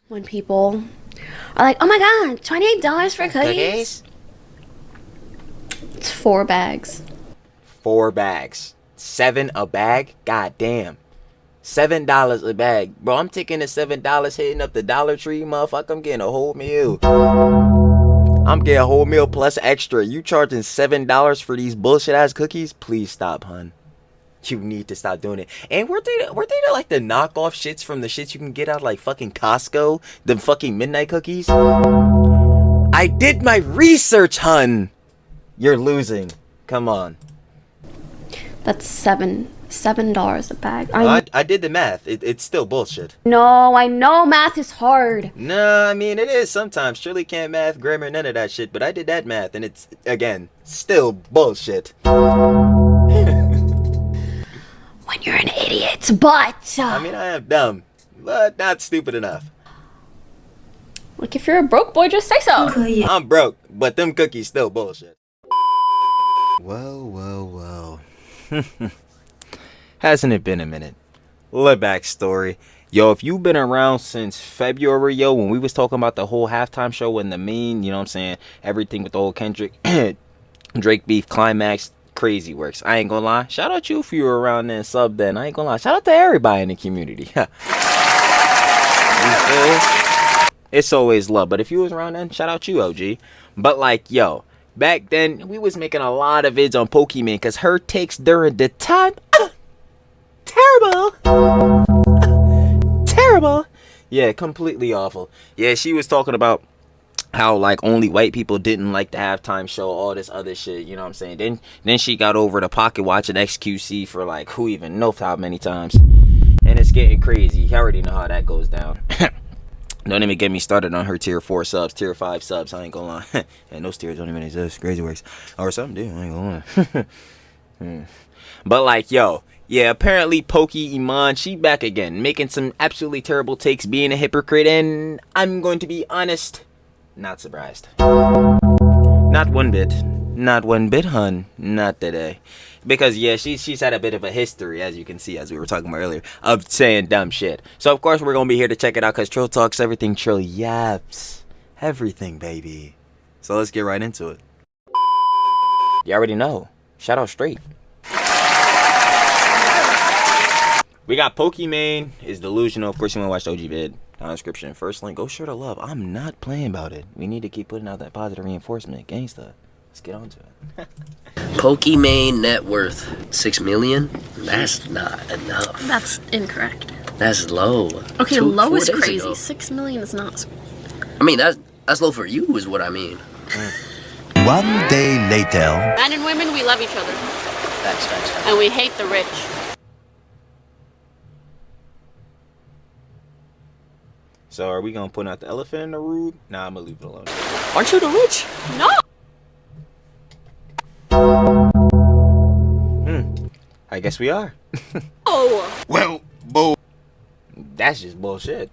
When people are like, oh my god, $28 for cookies? It's 4 bags. 4 bags. 7 a bag? God damn. $7 a bag. Bro, I'm taking the $7 hitting up the Dollar Tree, motherfucker. I'm getting a whole meal. I'm getting a whole meal plus extra. You charging $7 for these bullshit ass cookies? Please stop, hun. You need to stop doing it. And were they like the knockoff shits from the shits you can get out like fucking Costco? The fucking midnight cookies? I did my research, hun. You're losing. Come on. That's $7 a bag. I did the math. It's still bullshit. No, I know math is hard. No, I mean it is sometimes. Surely can't math, grammar, none of that shit. But I did that math, and it's again still bullshit. When you're an idiot, but I mean, I am dumb, but not stupid enough. Like, if you're a broke boy, just say so. I'm broke, but them cookies still bullshit. Well. Hasn't it been a minute? Little backstory. Yo, if you've been around since February, yo, when we was talking about the whole halftime show and the main, you know what I'm saying, everything with the whole Kendrick, Drake beef, climax, crazy works. I ain't gonna lie. Shout out you if you were around there and sub then. I ain't gonna lie. Shout out to everybody in the community. You feel? It's always love. But if you was around then, shout out you, OG. But like, yo, back then, we was making a lot of vids on Pokimane because her takes during the time, terrible. Terrible. Yeah, completely awful. Yeah, she was talking about how like only white people didn't like the halftime show, all this other shit, you know what I'm saying? Then she got over to pocket watching XQC for like who even knows how many times. And it's getting crazy. You already know how that goes down. Don't even get me started on her tier 4 subs, tier 5 subs. I ain't gonna lie. And those tiers don't even exist. Crazy works. Or something do. I ain't gonna lie. But like, yo, yeah, apparently Pokimane, she back again, making some absolutely terrible takes, being a hypocrite, and I'm going to be honest, not surprised. Not one bit. Not one bit, hun. Not today. Because, yeah, she's had a bit of a history, as you can see, as we were talking about earlier, of saying dumb shit. So, of course, we're going to be here to check it out, because Trill talks everything, Trill yaps. Everything, baby. So, let's get right into it. You already know. Shout out straight. We got Pokimane is delusional. Of course, you want to watch the OG vid. Down description. First link. Go share the love. I'm not playing about it. We need to keep putting out that positive reinforcement. Gangsta. Let's get on to it. Pokimane net worth $6 million? That's not enough. That's incorrect. That's low. Okay, low is 4 days crazy. ago. 6 million is not. I mean, that's low for you, is what I mean. 1 day later. Men and women, we love each other. Facts. And we hate the rich. So are we gonna put out the elephant in the room? Nah, I'm gonna leave it alone. Aren't you the rich? No! I guess we are. Oh! Well, bull. That's just bullshit.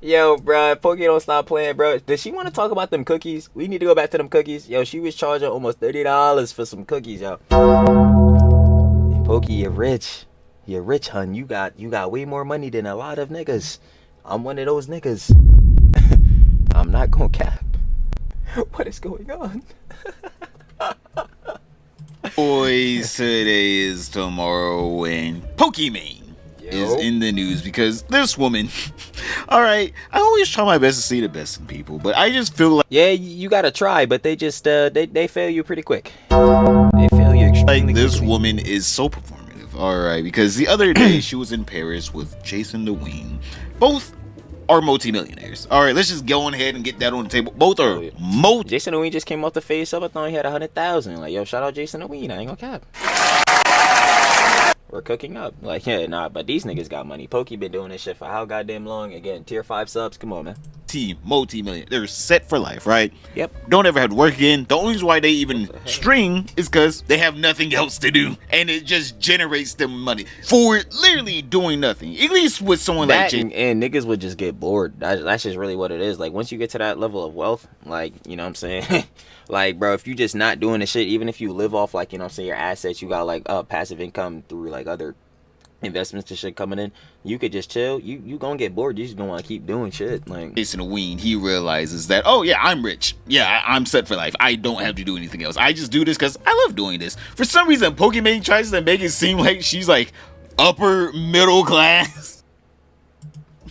Yo, bro, Pokey don't stop playing, bro. Does she want to talk about them cookies? We need to go back to them cookies. Yo, she was charging almost $30 for some cookies, yo. Pokey, you're rich. You're rich, hun. You got way more money than a lot of niggas. I'm one of those niggas. I'm not gonna cap. What is going on? Boys, today is tomorrow and Pokimane is in the news because this woman, alright, I always try my best to see the best in people, but I just feel like, yeah, you gotta try, but they just they fail you pretty quick. They fail you extremely like this quickly. woman is so performative, alright, because the other day she was in Paris with Jason DeWeen. Both are multi-millionaires. Alright, let's just go on ahead and get that on the table. Both are Jason DeWeen just came off the face up. I thought he had 100,000. Like, yo, shout out Jason DeWeen. I ain't gonna cap. We're cooking up. Like, yeah, nah, but these niggas got money. Pokey been doing this shit for how goddamn long? Again, tier 5 subs. Come on, man. multi-million. They're set for life, right? Yep. Don't ever have to work again. The only reason why they even string is because they have nothing else to do, and it just generates them money for literally doing nothing. At least with someone like Jay. And niggas would just get bored. That's just really what it is. Like, once you get to that level of wealth, like, you know what I'm saying? Like, bro, if you just not doing the shit, even if you live off, like, you know what I'm saying, your assets, you got, like, passive income through, like, other investments and shit coming in, you could just chill. You gonna get bored. You just gonna want to keep doing shit. Like Jason Ween, he realizes that, oh yeah, I'm rich. Yeah, I'm set for life. I don't have to do anything else. I just do this because I love doing this. For some reason, Pokimane tries to make it seem like she's like upper middle class.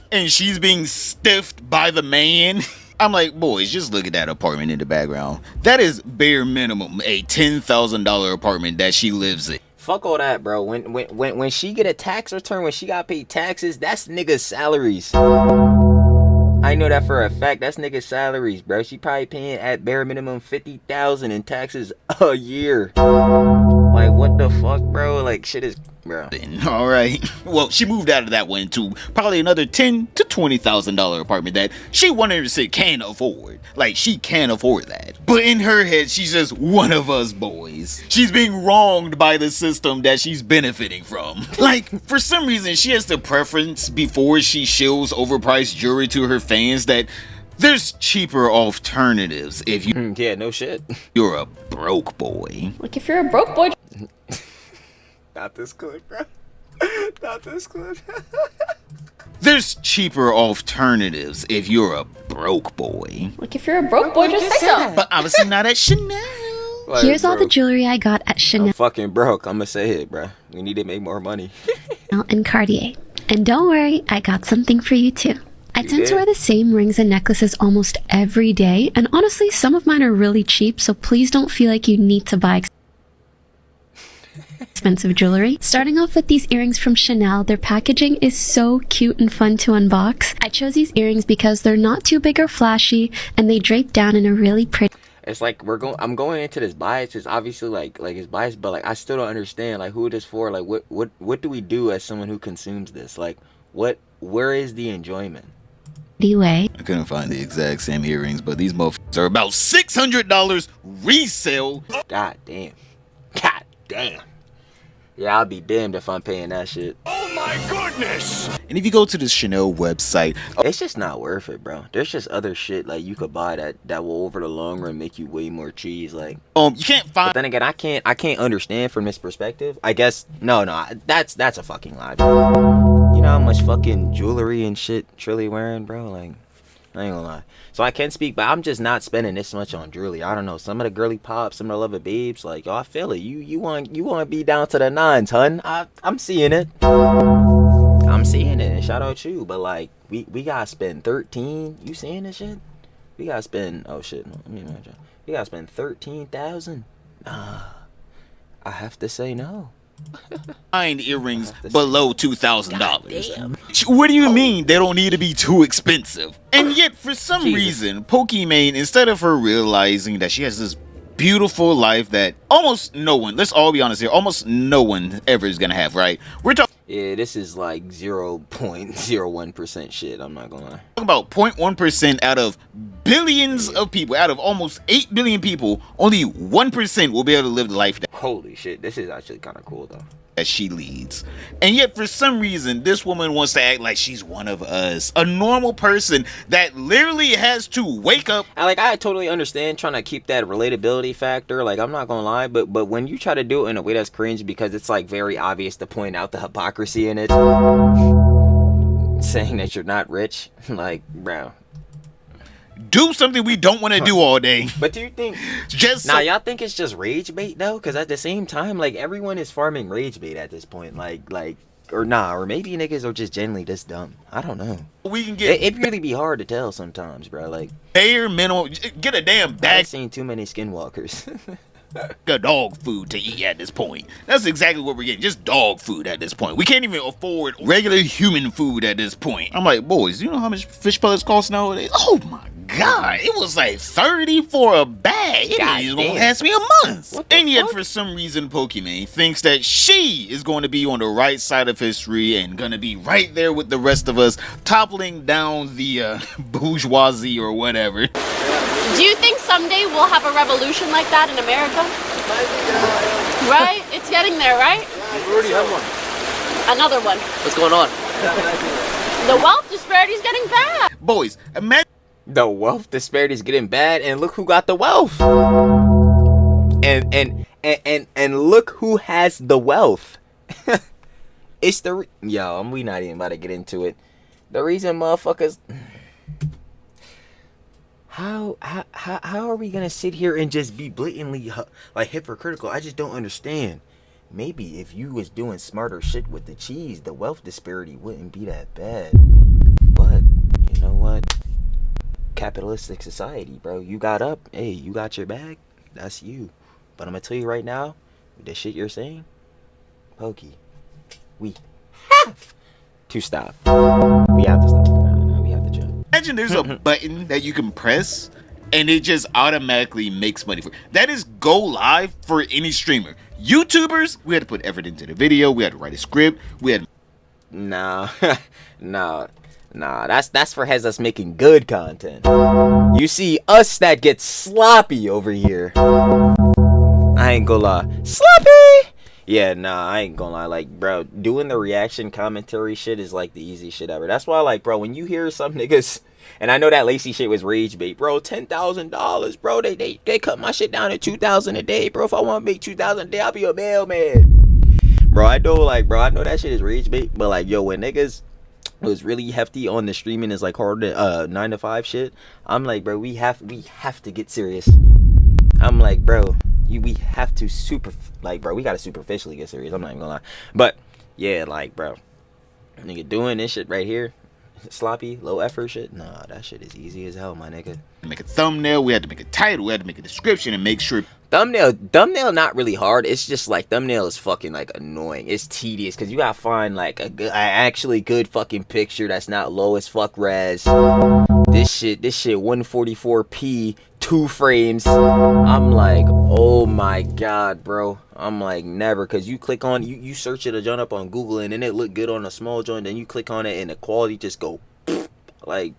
And she's being stiffed by the man. I'm like, boys, just look at that apartment in the background. That is bare minimum a $10,000 apartment that she lives in. fuck all that, bro. When she get a tax return, when she got paid taxes, that's niggas' salaries. I know that for a fact. That's niggas' salaries, bro. She probably paying at bare minimum $50,000 in taxes a year. Like, what the fuck, bro? Like, shit is, bro. All right. Well, she moved out of that one to probably another $10,000 to $20,000 apartment that she 100% can afford. Like, she can afford that. But in her head, she's just one of us boys. She's being wronged by the system that she's benefiting from. Like, for some reason, she has the preference before she shills overpriced jewelry to her fans that there's cheaper alternatives if you Yeah, no shit. you're a broke boy. Like, if you're a broke boy, Not this clip, bro. Not this clip. There's cheaper alternatives if you're a broke boy. like, if you're a broke boy, just say so. But obviously not at Chanel. Like, Here's all the bro, jewelry I got at I'm Chanel fucking broke. I'ma say it, bro. We need to make more money. and Cartier. And don't worry, I got something for you too. I tend did? to wear the same rings and necklaces almost every day, and honestly, some of mine are really cheap, so please don't feel like you need to buy expensive jewelry. Starting off with these earrings from Chanel, their packaging is so cute and fun to unbox. I chose these earrings because they're not too big or flashy, and they drape down in a really pretty It's like I'm going into this bias. It's obviously like it's biased, but like I still don't understand like who it is for. Like what do we do as someone who consumes this? Like where is the enjoyment? way. I couldn't find the exact same earrings, but these motherfuckers are about $600 resale. God damn. God damn. Yeah, I'll be damned if I'm paying that shit. And if you go to the Chanel website, It's just not worth it, bro. There's just other shit like you could buy that will over the long run make you way more cheese. Like, you can't but find then again, I can't understand from this perspective. I guess no, that's a fucking lie, bro. You know how much fucking jewelry and shit Trilly wearing, bro? Like, I ain't gonna lie. So I can speak, but I'm just not spending this much on jewelry. I don't know. Some of the girly pops, some of the love it babes, like, yo, I feel it. You want to be down to the nines, hun. I'm seeing it. I'm seeing it, and shout out you. But like, we gotta spend 13. You seeing this shit? We gotta spend. Oh shit. No, let me imagine. We gotta spend 13,000. Nah, I have to say no. earrings below $2,000. What do you mean they don't need to be too expensive? And yet, for some reason, Pokimane, instead of her realizing that she has this beautiful life that almost no one, let's all be honest here, almost no one ever is gonna have, right? We're talking Yeah, this is like 0.01% shit. I'm not gonna lie. about 0.1% out of billions of people, out of almost 8 billion people, only 1% will be able to live the life Holy shit, this is actually kind of cool though. that she leads. And yet, for some reason, this woman wants to act like she's one of us, a normal person that literally has to wake up. I totally understand trying to keep that relatability factor. Like, I'm not gonna lie, but when you try to do it in a way that's cringe because it's like very obvious to point out the hypocrisy in it, saying that you're not rich, like, bro. Do something we don't want to do all day. But do you think y'all think it's just rage bait though? Because at the same time, like, everyone is farming rage bait at this point. Like or maybe niggas are just genuinely this dumb. I don't know. We can get It really be hard to tell sometimes, bro. Like, bare minimum, get a damn I've bag seen too many skinwalkers. of dog food to eat at this point. That's exactly what we're getting, just dog food at this point. We can't even afford regular human food at this point. I'm like, boys, you know how much fish pellets cost nowadays? Oh my god, it was like 30 for a bag. It God is gonna damn. last me a month. What the And yet, fuck? for some reason, Pokimane thinks that she is going to be on the right side of history and gonna be right there with the rest of us, toppling down the bourgeoisie or whatever. Do you think someday we'll have a revolution like that in America? Right? It's getting there, right? We already have one. Another one. What's going on? The wealth disparity is getting bad. Boys, imagine The wealth disparity is getting bad, and look who got the wealth. And look who has the wealth. It's we not even about to get into it. The reason motherfuckers, how are we gonna sit here and just be blatantly like hypocritical? I just don't understand. Maybe if you was doing smarter shit with the cheese, the wealth disparity wouldn't be that bad. But you know what? Capitalistic society, bro. You got up, hey, you got your bag. That's you. But I'm gonna tell you right now, the shit you're saying, Pokey, we have to stop. We have to stop. No, we have to jump. Imagine there's a button that you can press and it just automatically makes money for that is go live for any streamer. YouTubers, we had to put effort into the video, we had to write a script, we had Nah, that's for heads us making good content. You see us that get sloppy over here. I ain't gonna lie. Sloppy! Yeah, nah, I ain't gonna lie. Like, bro, doing the reaction commentary shit is like the easiest shit ever. That's why, like, bro, when you hear some niggas, and I know that Lacey shit was rage bait, bro, $10,000, bro, they cut my shit down to $2,000 a day, bro. If I want to make $2,000 a day, I'll be a mailman. Bro, I know that shit is rage bait, but like, yo, when niggas was really hefty on the streaming is like hard 9 to 5 shit, I'm like, bro, we have to get serious. I'm like, bro, we have to bro, we gotta superficially get serious. I'm not even gonna lie. But yeah, like, bro, nigga doing this shit right here, sloppy, low effort shit, nah, that shit is easy as hell, my nigga. make a thumbnail, we had to make a title, we had to make a description and make sure thumbnail not really hard. It's just like thumbnail is fucking like annoying. It's tedious because you gotta find like a actually good fucking picture that's not low as fuck res. This shit 144p 2 frames. I'm like, oh my god, bro. I'm like, never, because you click on you search it a joint up on Google and then it look good on a small joint, then you click on it and the quality just go like,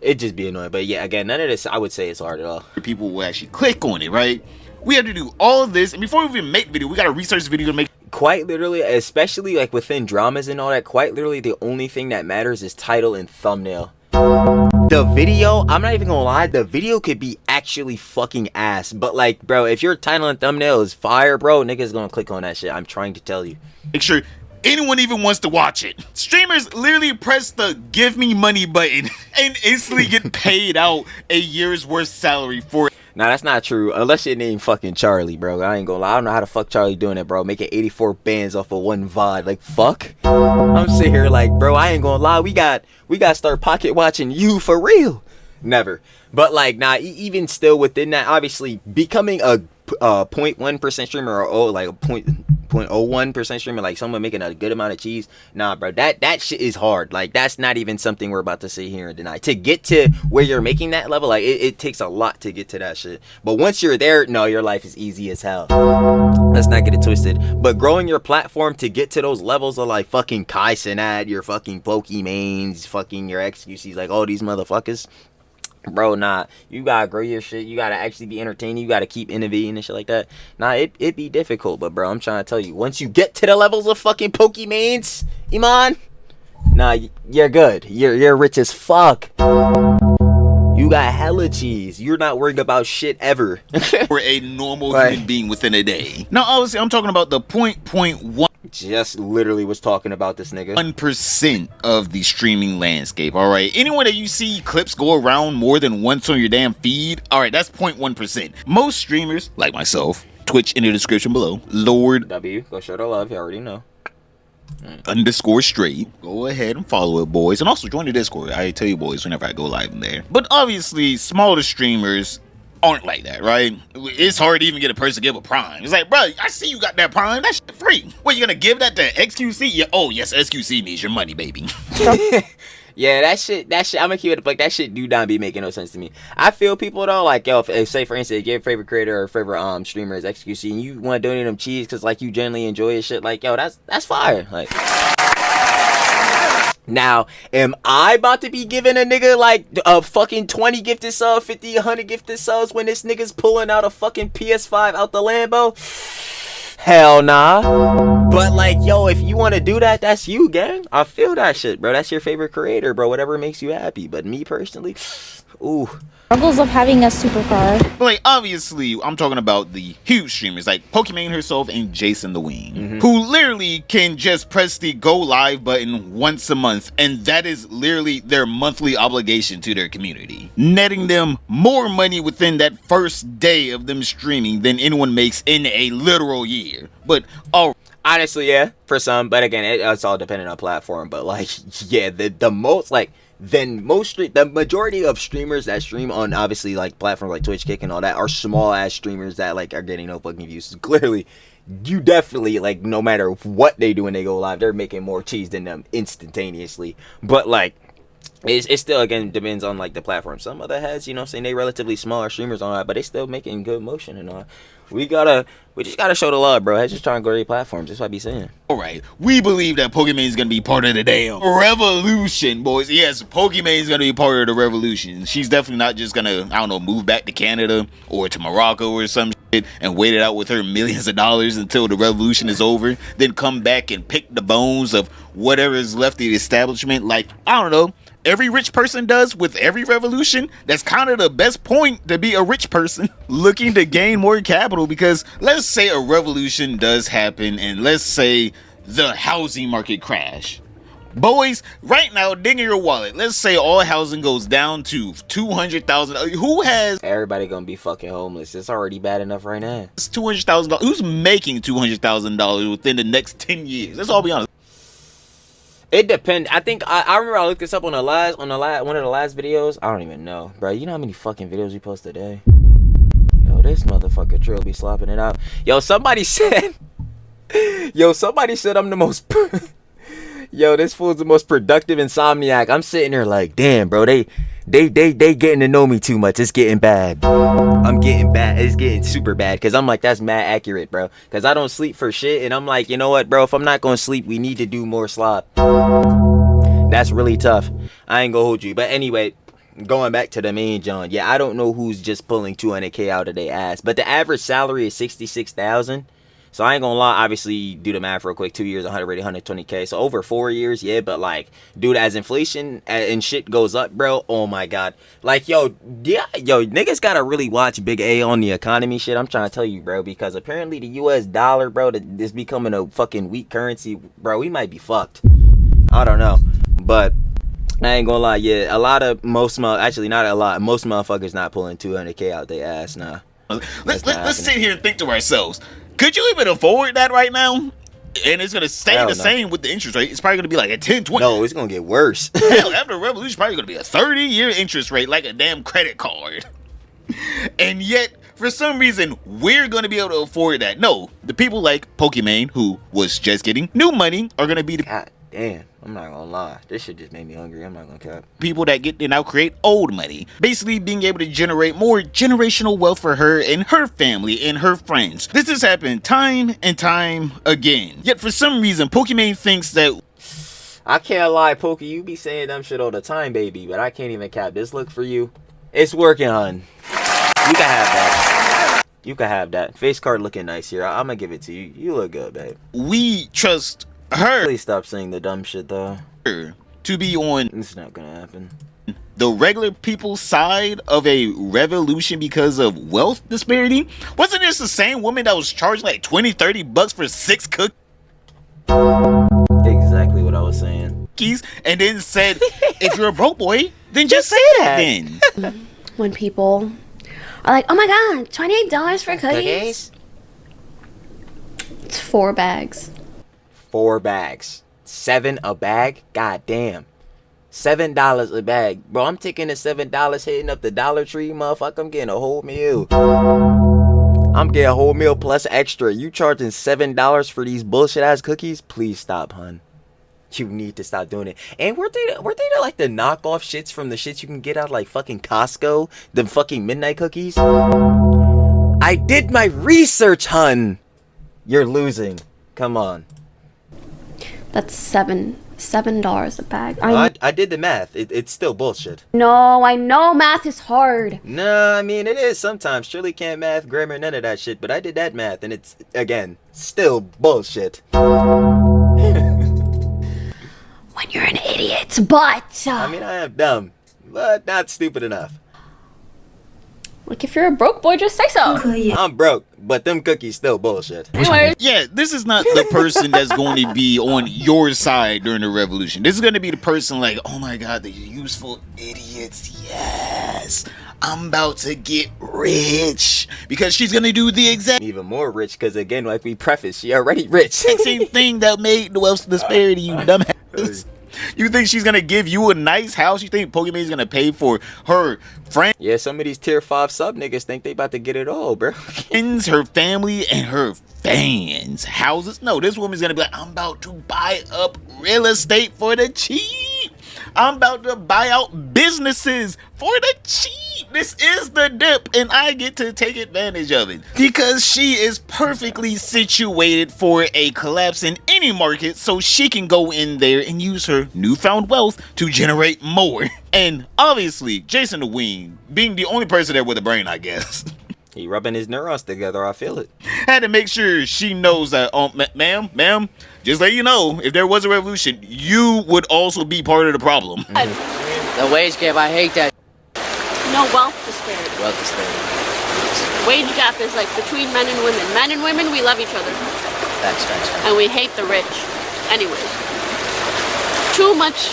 it just be annoying. But yeah, again, none of this I would say it's hard at all. people will actually click on it, right? We have to do all of this, and before we even make the video, we gotta research the video to make quite literally, especially like within dramas and all that, quite literally the only thing that matters is title and thumbnail. The video, I'm not even gonna lie, the video could be actually fucking ass, but like, bro, if your title and thumbnail is fire, bro, niggas gonna click on that shit. I'm trying to tell you. make sure anyone even wants to watch it. Streamers literally press the give me money button and instantly get paid out a year's worth salary for it. Nah, that's not true. Unless your name fucking Charlie, bro. I ain't gonna lie. I don't know how the fuck Charlie doing it, bro. Making 84 bands off of one VOD. Like, fuck. I'm sitting here like, bro, I ain't gonna lie. We got to start pocket watching you for real. Never. But like, nah, even still within that, obviously becoming a 0.1% streamer or like a 0.01% streamer, like someone making a good amount of cheese, nah, bro, that shit is hard. Like, that's not even something we're about to sit here and deny. To get to where you're making that level, like, it takes a lot to get to that shit. But once you're there, no, your life is easy as hell. Let's not get it twisted. But growing your platform to get to those levels of like fucking Kai Cenat, your fucking Pokimanes, fucking your XQCs, like all these motherfuckers, bro, nah, you gotta grow your shit. You gotta actually be entertaining. You gotta keep innovating and shit like that. Nah, it be difficult, but bro, I'm trying to tell you, once you get to the levels of fucking Pokimanes, Iman, nah, you're good. You're rich as fuck. You got hella cheese. You're not worried about shit ever. For a normal human being within a day. Now, obviously, I'm talking about the 0.1. Just literally was talking about this nigga. 1% of the streaming landscape, all right? Anyone that you see clips go around more than once on your damn feed, all right, that's 0.1%. Most streamers, like myself, Twitch in the description below, Lord W, go show the love, you already know. _straight. Go ahead and follow it, boys. And also join the Discord. I tell you, boys, whenever I go live in there. But obviously, smaller streamers aren't like that, right? It's hard to even get a person to give a Prime. It's like, bro, I see you got that Prime. That shit free. What, you gonna give that to XQC? Yeah, oh, yes, XQC needs your money, baby. Yeah, that shit, I'm gonna keep it like that shit do not be making no sense to me. I feel people though, like, yo, if say for instance, your favorite creator or favorite streamer is XQC and you want to donate them cheese because like you generally enjoy his shit, like, yo, that's fire. Like, now, am I about to be giving a nigga like a fucking 20 gifted subs, 50, 100 gifted subs when this nigga's pulling out a fucking PS5 out the Lambo? Hell nah. But like, yo, if you want to do that, that's you, gang. I feel that shit, bro. That's your favorite creator, bro. Whatever makes you happy. But me personally, ooh. Struggles of having a supercar. But like, obviously, I'm talking about the huge streamers like Pokimane herself and Jason the Wing, who literally can just press the go live button once a month, and that is literally their monthly obligation to their community, netting them more money within that first day of them streaming than anyone makes in a literal year. But Honestly, yeah, for some. But again, it's all dependent on platform. But like, yeah, the most like. The majority of streamers that stream on obviously like platforms like Twitch, Kick, and all that are small ass streamers that like are getting no fucking views. Clearly, you definitely like no matter what they do when they go live, they're making more cheese than them instantaneously. But like, it still again depends on like the platform. Some other heads, you know what I'm saying, they relatively smaller streamers on that, but they still making good motion and all. We just gotta show the love, bro. I just trying to go to your platforms. That's what I be saying. Alright, we believe that Pokimane is gonna be part of the damn revolution, boys. Yes, Pokimane is gonna be part of the revolution. She's definitely not just gonna, I don't know, move back to Canada or to Morocco or some shit and wait it out with her millions of dollars until the revolution is over, then come back and pick the bones of whatever is left of the establishment, like, I don't know, every rich person does with every revolution. That's kind of the best point to be a rich person looking to gain more capital, because let's say a revolution does happen and let's say the housing market crash. Boys, right now, dig in your wallet. Let's say all housing goes down to 200,000. Who has Everybody gonna be fucking homeless. It's already bad enough right now. $200,000? Who's making $200,000 within the next 10 years? Let's all be honest. It depends. I think I remember I looked this up on one of the last videos. I don't even know, bro. You know how many fucking videos we post a day? Yo, this motherfucker Trill be slopping it out. Yo, somebody said I'm the most. Yo, this fool's the most productive insomniac. I'm sitting there like, damn, bro. They getting to know me too much. It's getting bad. I'm getting bad. It's getting super bad. Cause I'm like, that's mad accurate, bro. Cause I don't sleep for shit. And I'm like, you know what, bro? If I'm not gonna sleep, we need to do more slop. That's really tough. I ain't gonna hold you. But anyway, going back to the main John. Yeah, I don't know who's just pulling 200K out of their ass. But the average salary is 66,000. So I ain't gonna lie, obviously, do the math real quick. 2 years, 120K. So over 4 years, yeah. But like, dude, as inflation and shit goes up, bro, oh my god. Like, yo, yeah, yo, niggas gotta really watch Big A on the economy shit. I'm trying to tell you, bro, because apparently the US dollar, bro, is becoming a fucking weak currency, bro. We might be fucked. I don't know, but I ain't gonna lie, yeah. Most motherfuckers not pulling 200K out their ass, nah. Let's sit here and think to ourselves. Could you even afford that right now? And it's going to stay the same with the interest rate. It's probably going to be like a 10, 20. No, it's going to get worse. Hell, after the revolution, it's probably going to be a 30-year interest rate like a damn credit card. And yet, for some reason, we're going to be able to afford that. No, the people like Pokimane, who was just getting new money, are going to be the God damn, I'm not going to lie. This shit just made me hungry. I'm not going to cap. people that get to now create old money. Basically being able to generate more generational wealth for her and her family and her friends. This has happened time and time again. Yet for some reason, Pokimane thinks that I can't lie, Pokey, you be saying dumb shit all the time, baby, but I can't even cap. This look for you. It's working, hun. You can have that. You can have that. Face card looking nice here. I'm gonna give it to you. You look good, babe. we trust her Please stop saying the dumb shit, though. to be on It's not gonna happen. the regular people's side of a revolution because of wealth disparity. Wasn't this the same woman that was charging like 20-30 bucks for 6 cookies Exactly what I was saying. and then said, if you're a broke boy, then just say that then. When people are like, oh my god, $28 for cookies? It's 4 bags. 4 bags. 7 a bag? God damn. $7 a bag. Bro, I'm taking the $7 hitting up the Dollar Tree, motherfucker. I'm getting a whole meal. I'm getting a whole meal plus extra. You charging $7 for these bullshit ass cookies? Please stop, hun. You need to stop doing it. And were they like the knockoff shits from the shits you can get out like fucking Costco? The fucking midnight cookies? I did my research, hun. You're losing. Come on. That's 7 $7 a bag. I did the math. It's still bullshit. No, I know math is hard. No, I mean, it is sometimes. Shirley can't math, grammar, none of that shit. But I did that math, and it's, again, still bullshit. When you're an idiot, but... I mean, I am dumb, but not stupid enough. Like, if you're a broke boy, just say so. I'm broke, but them cookies still bullshit. Anyways, Yeah, this is not the person that's going to be on your side during the revolution. This is going to be the person like, oh my god, the useful idiots, yes. I'm about to get rich. Because she's going to do the exact Even more rich, because again, like we preface, she already rich. same thing that made the wealth disparity, you dumbass. You think she's going to give you a nice house? You think Pokimane's going to pay for her friends? Yeah, some of these tier 5 sub niggas think they about to get it all, bro. Her family, and her fans houses. No, this woman's gonna be like, I'm about to buy up real estate for the cheap. I'm about to buy out businesses for the cheap. This is the dip, and I get to take advantage of it because she is perfectly situated for a collapse in any market, so she can go in there and use her newfound wealth to generate more. And obviously, Jason the Ween, being the only person there with a brain, I guess, He rubbing his neurons together, I feel it. had to make sure she knows that, ma'am, just let you know, if there was a revolution, you would also be part of the problem. The wage gap, I hate that. no wealth disparity. Wealth disparity. Wage gap is like between men and women. Men and women, we love each other. Facts. And we hate the rich. Anyways. Too much.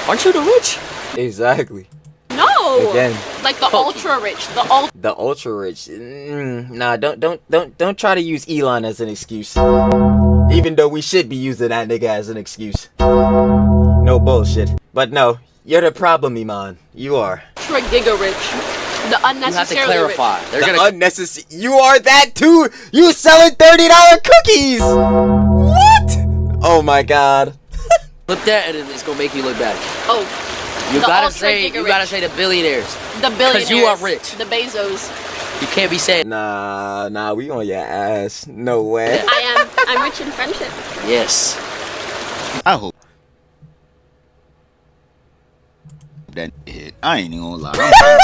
Aren't you the rich? Exactly. No! Again. Like the ultra rich. The ultra rich. Nah, don't try to use Elon as an excuse. Even though we should be using that nigga as an excuse. No bullshit. But no, you're the problem, Iman. You are. ultra giga rich. The You have to unnecessarily clarify. rich. They're The gonna. unnecessary. You are that too. You selling $30 cookies. What? Oh my god. Flip that, and it's gonna make you look bad. Oh. You the gotta ultra say. giga You rich. gotta say the billionaires. The billionaires. you are rich. The Bezos. You can't be saying. Nah, we on your ass. No way. I'm rich in friendship. Yes. I hope that hit. I ain't even gonna lie.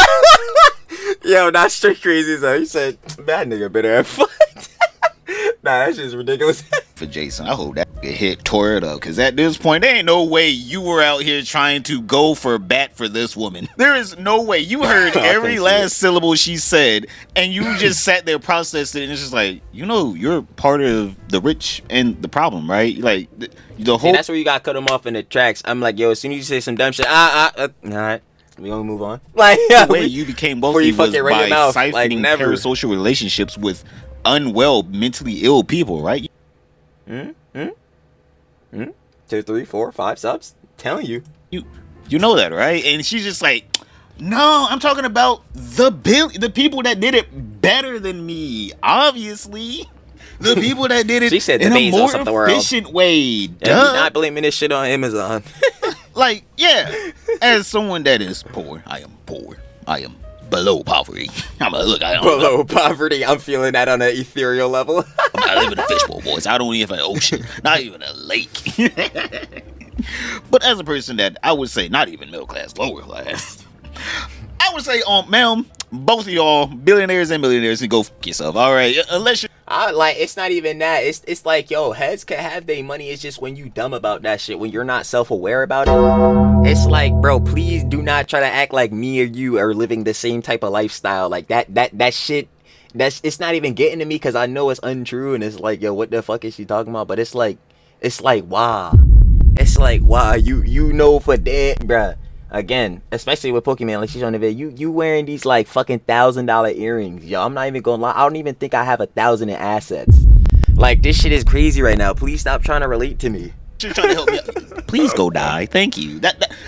Yo, not straight crazy as hell. He said, that nigga better have fun. Nah, that shit's ridiculous. For Jason, I hope that hit tore it up, because at this point there ain't no way you were out here trying to go for bat for this woman. There is no way. You heard every last syllable she said, and you just sat there processed it, and it's just like, you're part of the rich and the problem, right? Like the whole. See, that's where you gotta cut him off in the tracks. I'm like, yo, as soon as you say some dumb shit, all right, we gonna move on. Like, The way you became wealthy was fucking run your by mouth, siphoning like, never. parasocial relationships with unwell, mentally ill people, right? 2, 3, 4, 5 subs. Telling you. You know that, right? And she's just like, no, I'm talking about the people that did it better than me. Obviously, the people that did it She said the in a Bezos more of the world. efficient way. Yeah, Duh. you not blaming this shit on Amazon. Like, yeah. As someone that is poor, I am poor. I am below poverty. I don't Below poverty, I'm feeling that on an ethereal level. I live in a fishbowl, boys. I don't even have an ocean, not even a lake. But as a person that I would say not even middle class, lower class, I would say, ma'am, both of y'all, billionaires and millionaires, can go fuck yourself. All right, unless you. It's not even that. It's like, yo, heads can have their money. It's just when you dumb about that shit, when you're not self-aware about it. It's like, bro, please do not try to act like me or you are living the same type of lifestyle. Like that shit. It's not even getting to me because I know it's untrue, and it's like, yo, what the fuck is she talking about? But it's like, wow. It's like, wow, you know for damn, bruh. Again, especially with Pokimane, like she's on the video, you wearing these like fucking $1,000 earrings, yo. I'm not even gonna lie, I don't even think I have 1,000 in assets. Like, this shit is crazy right now. Please stop trying to relate to me. You're trying to help me out. Please go die. Thank you.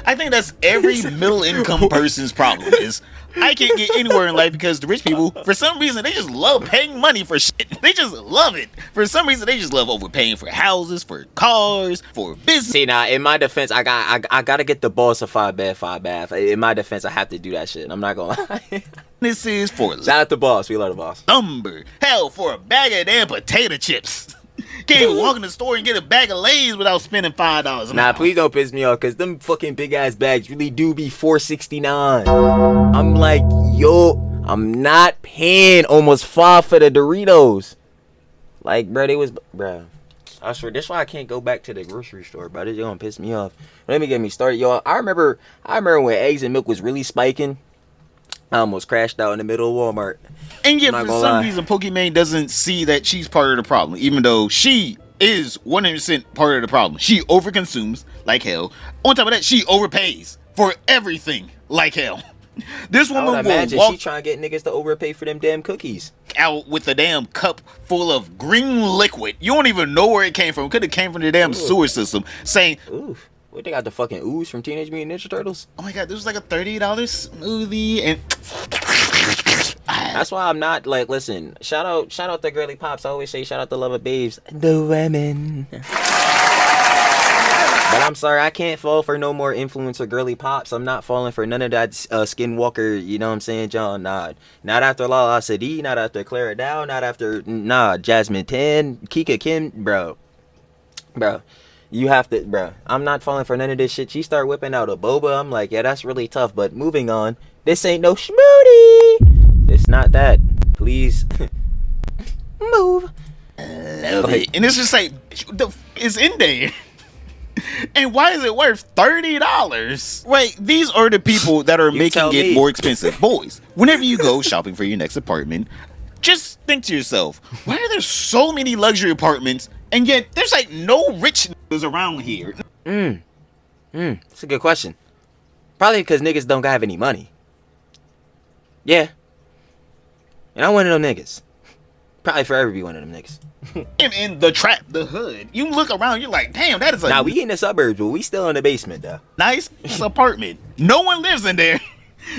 I think that's every middle income person's problem is I can't get anywhere in life because the rich people, for some reason, they just love paying money for shit. They just love it. For some reason, they just love overpaying for houses, for cars, for business. See, now, in my defense, I gotta get the boss a 5 bath. In my defense, I have to do that shit. I'm not gonna lie. This is for Shout out to boss. We love the boss. lumber. Hell, for a bag of damn potato chips. Can't even walk in the store and get a bag of Lay's without spending $5. Nah, please don't piss me off, cause them fucking big ass bags really do be $4.69. I'm like, yo, I'm not paying almost $5 for the Doritos. Like, bro, I swear, that's why I can't go back to the grocery store, bro. This is gonna piss me off. Let me get me started, y'all. I remember when eggs and milk was really spiking. I almost crashed out in the middle of Walmart. And yet, for some reason, Pokimane doesn't see that she's part of the problem, even though she is 100% part of the problem. She overconsumes like hell. On top of that, she overpays for everything like hell. This woman will imagine walk she trying to get niggas to overpay for them damn cookies. Out with a damn cup full of green liquid. You don't even know where it came from. Could have came from the damn sewer system. Saying, ooh, what, they got the fucking ooze from Teenage Mutant Ninja Turtles? oh my god, this was like a $30 smoothie, and that's why I'm not like, listen, shout out to Girly Pops. I always say shout out to Love of Babes, the women. But I'm sorry, I can't fall for no more influencer Girly Pops. I'm not falling for none of that Skinwalker, you know what I'm saying, John? Nah, not after Lala Sadi, not after Clara Dow, not after, Jasmine 10, Kika Kim, bro. You have to, bro. I'm not falling for none of this shit. She start whipping out a boba. I'm like, yeah, that's really tough. But moving on. This ain't no schmooty. It's not that. Please move. Love it. And it's just like, it's in there. And why is it worth $30? Right, these are the people that are making it more expensive. Boys, whenever you go shopping for your next apartment, just think to yourself, why are there so many luxury apartments and yet there's like no rich niggas around here? That's a good question. Probably because niggas don't have any money. Yeah. And I'm one of them niggas. Probably forever be one of them niggas. And in the trap, the hood, you look around, you're like, damn, that is a we in the suburbs, but we still in the basement though. nice apartment. No one lives in there.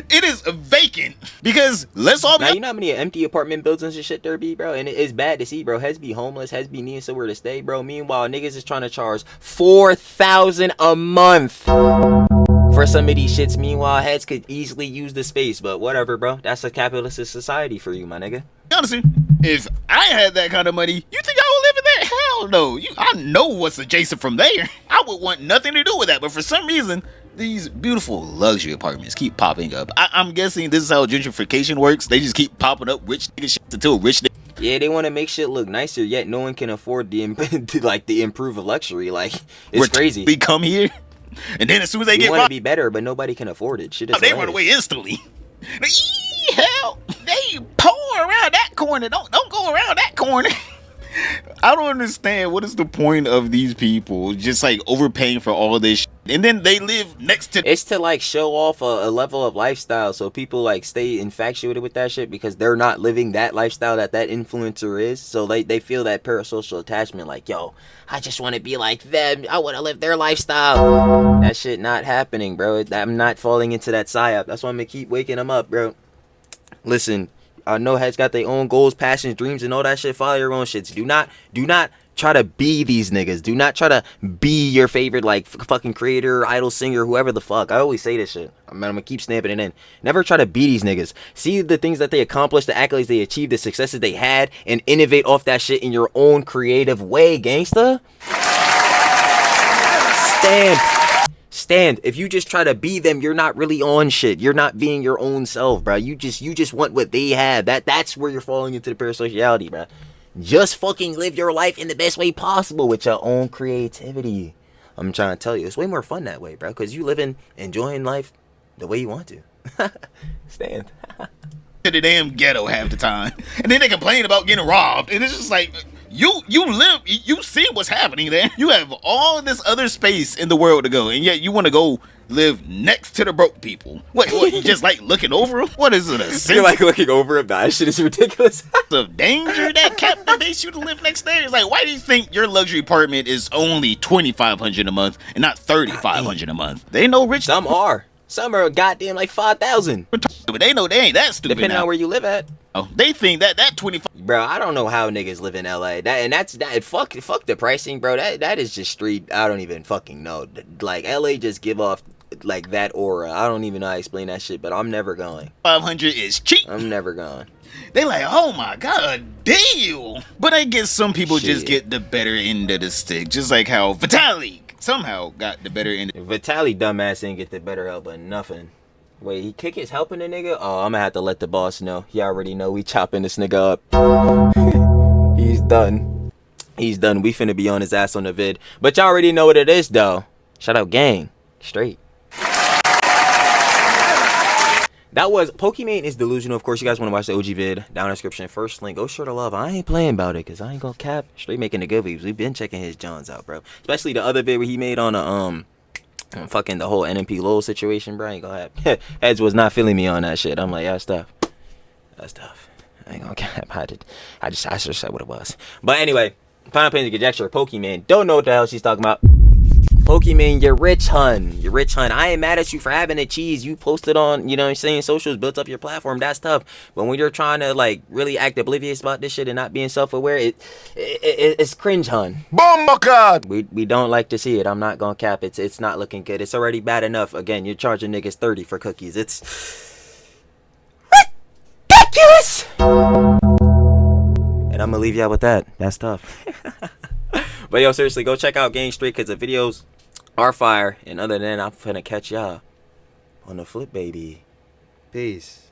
It is vacant because let's all be. Now, you know how many empty apartment buildings and shit there be, bro? And it's bad to see, bro. Heads be homeless, heads be needing somewhere to stay, bro. Meanwhile, niggas is trying to charge $4,000 a month for some of these shits. Meanwhile, heads could easily use the space, but whatever, bro. That's a capitalist society for you, my nigga. Honestly, if I had that kind of money, you think I would live in there? Hell no. I know what's adjacent from there. I would want nothing to do with that. But for some reason, these beautiful luxury apartments keep popping up. I'm guessing this is how gentrification works. They just keep popping up rich nigga shit until rich nigga. Yeah, they want to make shit look nicer, yet no one can afford the improve of luxury. Like, it's crazy. We come here, and then as soon as they get want to be better, but nobody can afford it. Shit is they run away instantly. Hell, they pour around that corner. Don't go around that corner. I don't understand what is the point of these people just like overpaying for all this shit. And then they live next to. It's to like show off a level of lifestyle, so people like stay infatuated with that shit because they're not living that lifestyle that influencer is. So they feel that parasocial attachment, like, yo, I just want to be like them. I want to live their lifestyle. That shit not happening, bro. I'm not falling into that psyop. That's why I'm gonna keep waking them up, bro. Listen, I know heads got their own goals, passions, dreams, and all that shit. Follow your own shits. Do not try to be these niggas. Do not try to be your favorite like fucking creator, idol, singer, whoever the fuck. I always say this shit. I'm gonna keep snapping it in. Never try to be these niggas. See the things that they accomplished, the accolades they achieved, the successes they had, and innovate off that shit in your own creative way, gangsta. Stand. If you just try to be them, you're not really on shit. You're not being your own self, bro. You just want what they have. That's where you're falling into the parasociality, bro. Just fucking live your life in the best way possible with your own creativity. I'm trying to tell you, it's way more fun that way, bro. Because you enjoying life the way you want to. Stand. To the damn ghetto half the time, and then they complain about getting robbed, and it's just like you see what's happening there. You have all this other space in the world to go, and yet you want to go live next to the broke people. What you just like looking over them? What is it, a sense You're like looking over them? That shit is ridiculous. of danger that captivates you to live next there? It's like, why do you think your luxury apartment is only $2,500 a month and not $3,500 a month? They know rich. Some are goddamn like 5,000. But they know they ain't that stupid. Depending on where you live at. Oh, they think that 25. Bro, I don't know how niggas live in LA. Fuck the pricing, bro. That is just street. I don't even fucking know. Like, LA just give off like that aura. I don't even know how to explain that shit, but I'm never going. 500 is cheap. I'm never going. They like, oh my god, damn. But I guess some people just Shit. get the better end of the stick, just like how Vitaly somehow got the better end. Vitaly dumbass didn't get the better help, but nothing. Wait, he kick his helping the nigga? Oh, I'm gonna have to let the boss know. He already know we chopping this nigga up. He's done. He's done. We finna be on his ass on the vid. But y'all already know what it is, though. Shout out, gang. Straight. That was Pokimane is delusional. Of course, you guys want to watch the OG vid down in the description. First link, go sure to love. I ain't playing about it because I ain't gonna cap. Straight making the good views. We've been checking his Johns out, bro. Especially the other vid where he made on a fucking the whole NMP Lowell situation, bro. I ain't gonna have Heads was not feeling me on that shit. I'm like, yeah, that's tough. That's tough. I ain't gonna cap. I just said what it was. But anyway, final opinion conjecture. Pokimane. Don't know what the hell she's talking about. Pokimane, you're rich, hun. You're rich, hun. I ain't mad at you for having the cheese. You posted on, you know what I'm saying, socials, built up your platform. That's tough. But when you're trying to, like, really act oblivious about this shit and not being self-aware, it's cringe, hun. Oh my god! We don't like to see it. I'm not gonna cap. It's not looking good. It's already bad enough. Again, you're charging niggas 30 for cookies. It's ridiculous! And I'm gonna leave y'all with that. That's tough. But yo, seriously, go check out Gang Street because the videos are fire. And other than that, I'm finna catch y'all on the flip, baby. Peace.